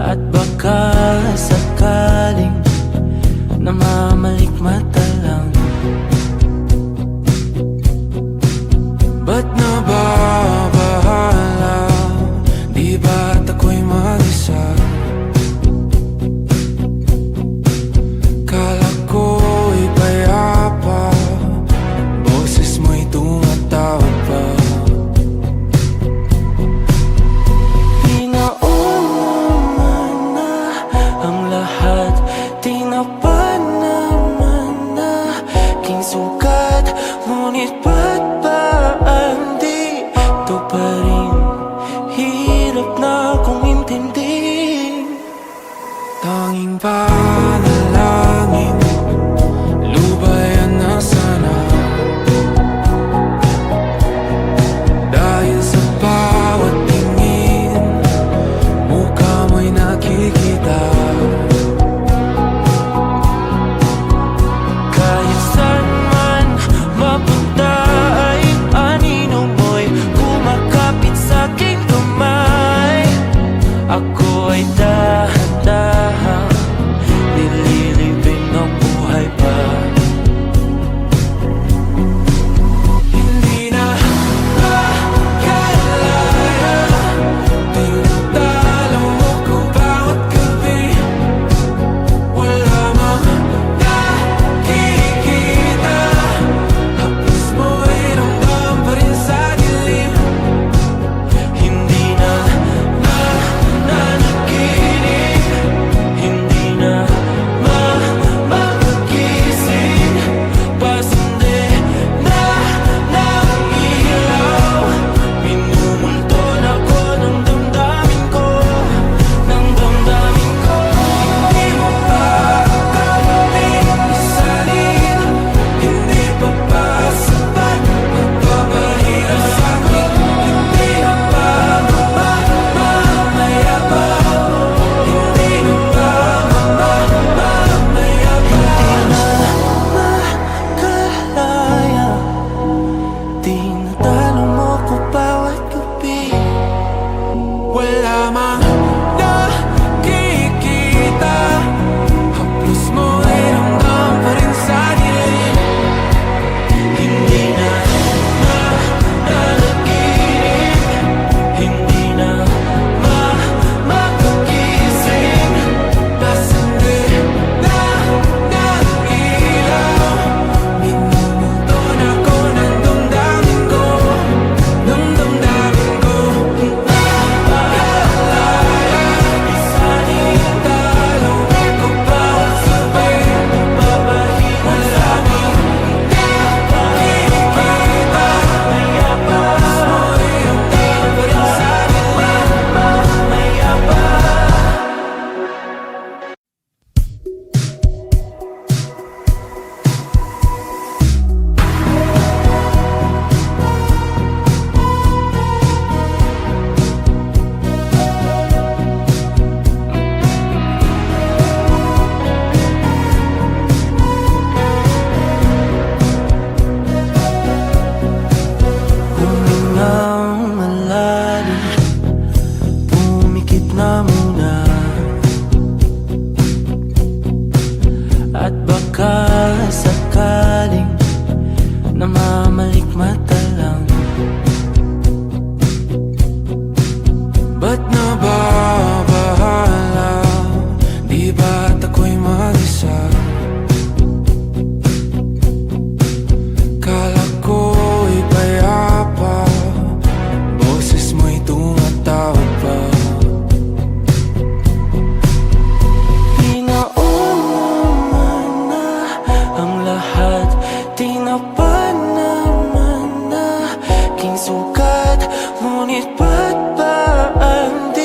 At baka sakaling namamalikmata lang. Ba't nababahala? Di ba't ako'y mag-isa? Kala ko'y payapa, boses mo'y tumatawag pa. Tinapa naman na aking sugat, ngunit ba't ba di ito pa rin? Hirap na akong intindihin. Tanging panalangin, lubayan na sana. Dahil sa bawat tingin, mukha mo'y nakikita. Ako ay dahan-dahan nililibing ng buhay pa. Hindi na makalaya, tinatalo mo ko bawat gabi. Wala mang nakikita, tapos mo'y ramdam pa rin sa dilim. Hindi na tinatalo mo ko bawat gabi. Wala mang nakikita, haplos mo ay ramdam pa rin sa dilim. Hindi na nanaginip, hindi na makagising. Pasandi na ng ilaw, minumulton ako ng damdamin ko. Isanitalo ko bawat sabi, babahiwan sa amin. Nakikita, mayabas mo'y ramdam pa rin sa dilim. Mayabas. Humingang malalim, pumikit na muna. At baka sakaling namamalikmata lang. Ba't nababahala? Di ba't ako'y mag-isa? Kala ko'y payapa, boses mo'y tumatawag pa. Pinauna na ang lahat, tinapa naman na aking sugat, ngunit ba't ba di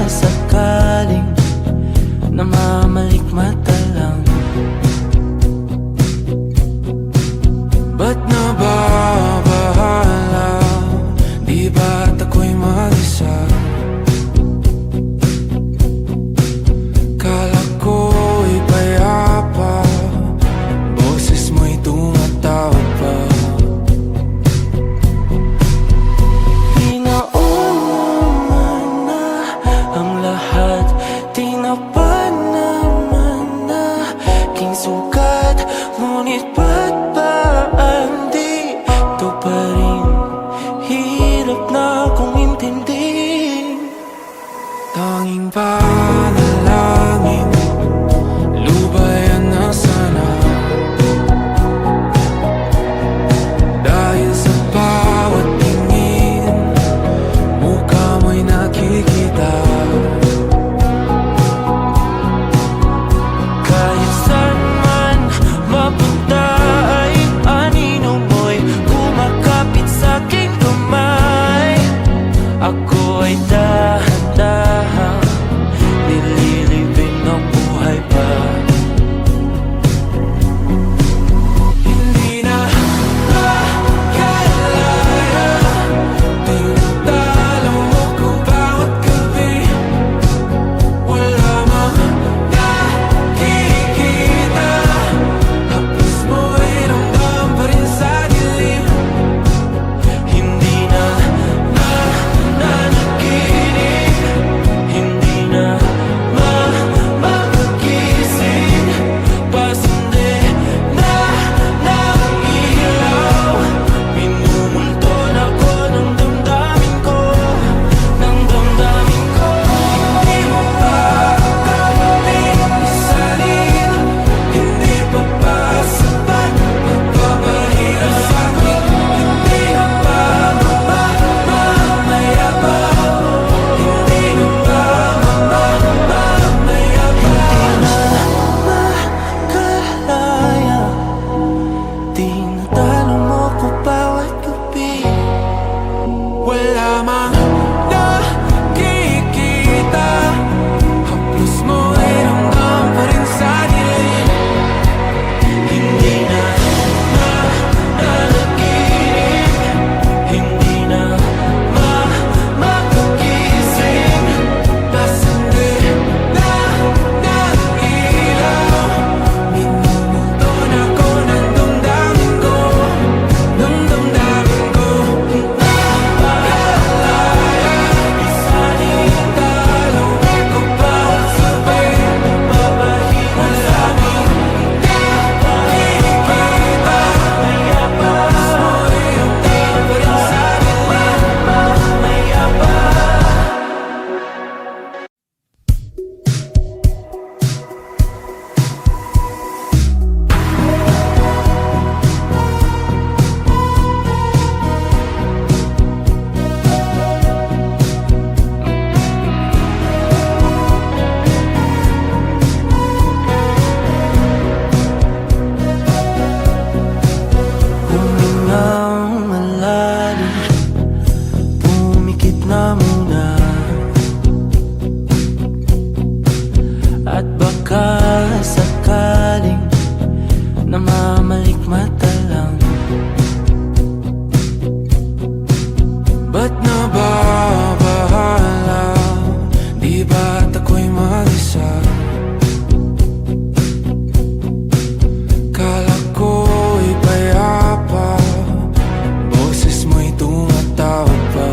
sakaling namamalikmata lang, ba't nababahala? Di ba't ako'y mag-isa? Kala ko'y payapa, boses mo'y tumatawag pa. Pinauna na ang lahat, tinapan naman na king sukat, ngunit ba't ba di to pa rin? Hirap na kong intindihin. Tanging panalangin, lubayan na sana, dahil sa bawat tingin, mukha mo'y nakikita. Kahit saan man mapunta ay anino mo'y kumakapit sa aking kamay. Ako ay dahan-dahan nililibing ng buhay pa. Hindi na makalaya, tinatalo mo ko bawat gabi. Wala mang nakikita, haplos mo'y ramdam pa rin sa dilim. Hindi na nananaginip, hindi na magising, pasindi na ng ilaw. Minumulton ako ng damdamin ko, ng damdamin ko. Hindi mo pa kakaling isalin, hindi pa ba sapat magpapahirap sa'kin? Hindi na ba mamamayabang? Hindi na ba mamamayabang? Makalaya, tinatalo mo ko bawat gabi. Wala mang nakikita, haplos mo'y ramdam pa rin sa dilim. Hindi na nananaginip, hindi na magising, pasindi na ng ilaw. Minumulton ako ng damdamin ko, ng damdamin ko. Hindi makalaya, isalin talo ko bawat sabay, magpapahinga sa'min. Nakikita, haplos mo'y ramdam pa rin sa dilim. Humingang malalim, pumikit na muna, at baka sakaling namamalikmata lang, ba't nababahala? Di ba't ako'y mag-isa? Kala ko'y payapa, boses mo'y tumatawag pa.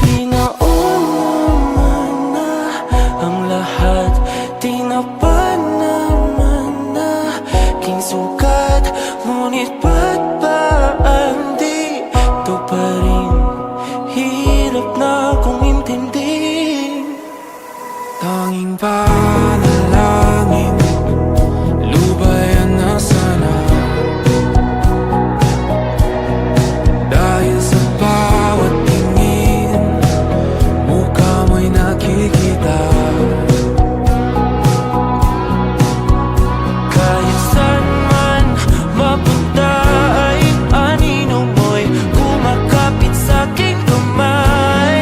Pinauna na ang lahat, tinapan naman na king sukat, ngunit ba't ba di to pa rin? Hirap na kong intindihin. Tanging panalangin, lubayan na sana, dahil sa bawat tingin, mukha mo'y nakikita. Kahit saan man mapunta ay anino mo'y kumakapit sa aking kamay.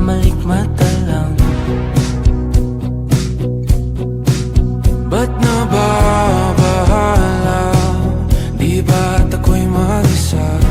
malikmata lang. Ba't nababahala? Di ba't ako'y mag-isa?